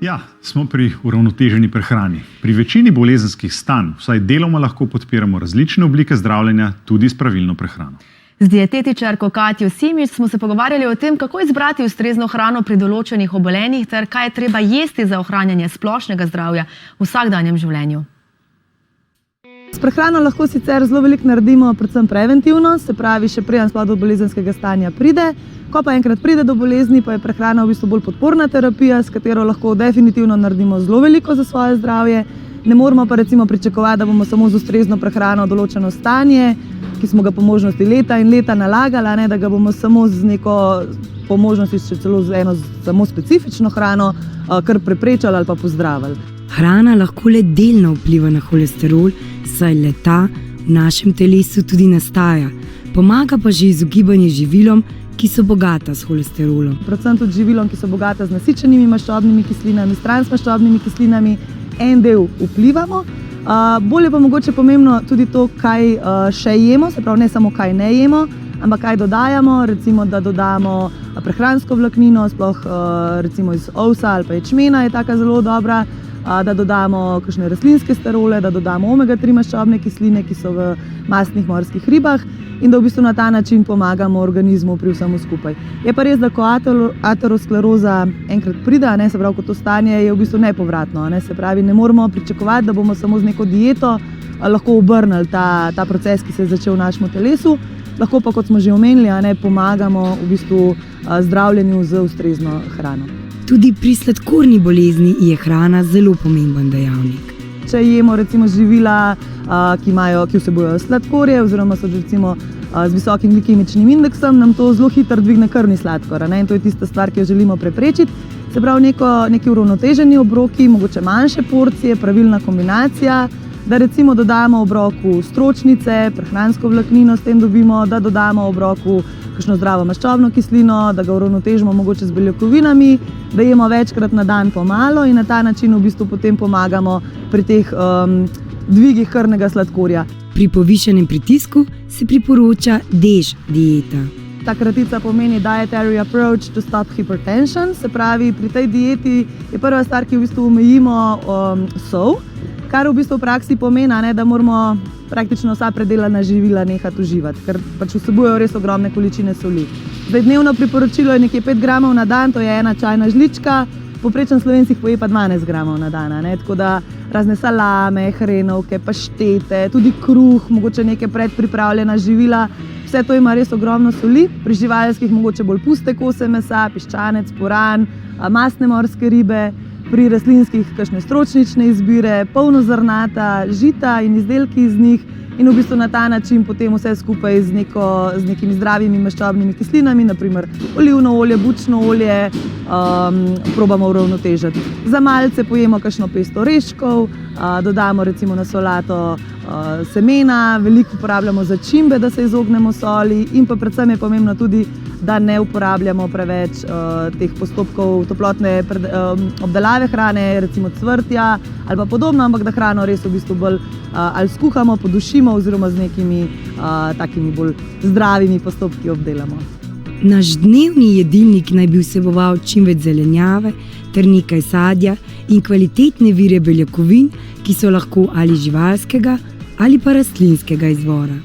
Ja, smo pri uravnoteženi prehrani. Pri večini bolezenskih stanj vsaj deloma lahko podpiramo različne oblike zdravljenja tudi s pravilno prehrano. Z dietetičarko Katjo Simič smo se pogovarjali o tem, kako izbrati ustrezno hrano pri določenih obolenjih ter kaj je treba jesti za ohranjanje splošnega zdravja v vsakdanjem življenju. S prehrano lahko sicer zelo veliko naredimo, predvsem preventivno, se pravi, še preden sploh do bolezenskega stanja pride. Ko pa enkrat pride do bolezni, pa je prehrana v bistvu bolj podporna terapija, s katero lahko definitivno naredimo zelo veliko za svoje zdravje. Ne moramo pa recimo pričakovati, da bomo samo z ustrezno prehrano določeno stanje, ki smo ga po možnosti leta in leta nalagali, ne, da ga bomo samo z neko, po možnosti še celo z eno samo specifično hrano, kar preprečali ali pa pozdravili. Hrana lahko le delno vpliva na holesterol, saj le-ta v našem telesu tudi nastaja. Pomaga pa že izogibanje živilom, ki so bogata s holesterolom. Predvsem tudi živilom, ki so bogata z nasičenimi maščobnimi kislinami, s transmaščobnimi kislinami, en del vplivamo. Bolje pa mogoče pomembno tudi to, kaj še jemo, se pravi ne samo kaj ne jemo, ampak kaj dodajamo, recimo da dodamo prehransko vlaknino, sploh recimo iz ovsa ali pa ječmena je taka zelo dobra, da dodamo kakšne rastlinske sterole, da dodamo omega-3 maščobne kisline, ki so v mastnih morskih ribah in da v bistvu na ta način pomagamo organizmu pri vsemu skupaj. Je pa res, da ko ateroskleroza enkrat pride, se pravi, ko to stanje je v bistvu nepovratno, se pravi, ne moramo pričakovati, da bomo samo z neko dieto lahko obrnili ta proces, ki se je začel v našem telesu. Lahko pa, kot smo že omenili, pomagamo v bistvu zdravljenju z ustrezno hrano. Tudi pri sladkorni bolezni je hrana zelo pomemben dejavnik. Če jemo recimo živila, ki vsebujejo sladkorje oziroma so recimo z visokim glikemičnim indeksom, nam to zelo hitro dvigne krvni sladkor, in to je tista stvar, ki jo želimo preprečiti. Se pravi, neki uravnoteženi obroki, mogoče manjše porcije, pravilna kombinacija, da recimo dodamo obroku stročnice, prehransko vlaknino, s tem dobimo, da dodamo obroku kakšno zdravo maščobno kislino, da ga uravnotežimo mogoče z beljakovinami, da jemo večkrat na dan pomalo in na ta način v bistvu potem pomagamo pri teh dvigih krvnega sladkorja. Pri povišanem pritisku se priporoča DEŽ dieta. Ta kratica pomeni Dietary Approach to Stop Hypertension, se pravi, pri tej dieti je prva stvar, ki v bistvu omejimo sol, kar v bistvu v praksi pomeni, da moramo praktično vsa predelana živila nehati uživati, ker pač vsebujejo res ogromne količine soli. Zdaj, dnevno priporočilo je nekje 5 gramov na dan, to je ena čajna žlička, povprečen Slovenci poje pa 12 gramov na dan, tako da razne salame, hrenovke, paštete, tudi kruh, mogoče neke predpripravljena živila, vse to ima res ogromno soli, pri živalskih mogoče bolj puste kose mesa, piščanec, puran, mastne morske ribe, pri rastlinskih kakšne stročnične izbire, polnozrnata žita in izdelki iz njih in v bistvu na ta način potem vse skupaj z nekimi zdravimi maščobnimi kislinami, naprimer olivno olje, bučno olje, probamo uravnotežiti. Za malce pojemo kakšno pesto oreščkov, dodamo recimo na solato semena, veliko uporabljamo začimbe, da se izognemo soli in pa predvsem je pomembno tudi, da ne uporabljamo preveč teh postopkov toplotne obdelave hrane, recimo cvrtja ali pa podobno, ampak da hrano res v bistvu bolj ali skuhamo, podušimo oziroma z nekimi takimi bolj zdravimi postopki obdelamo. Naš dnevni jedilnik naj bi vseboval čim več zelenjave ter nekaj sadja in kvalitetne vire beljakovin, ki so lahko ali živalskega ali pa rastlinskega izvora.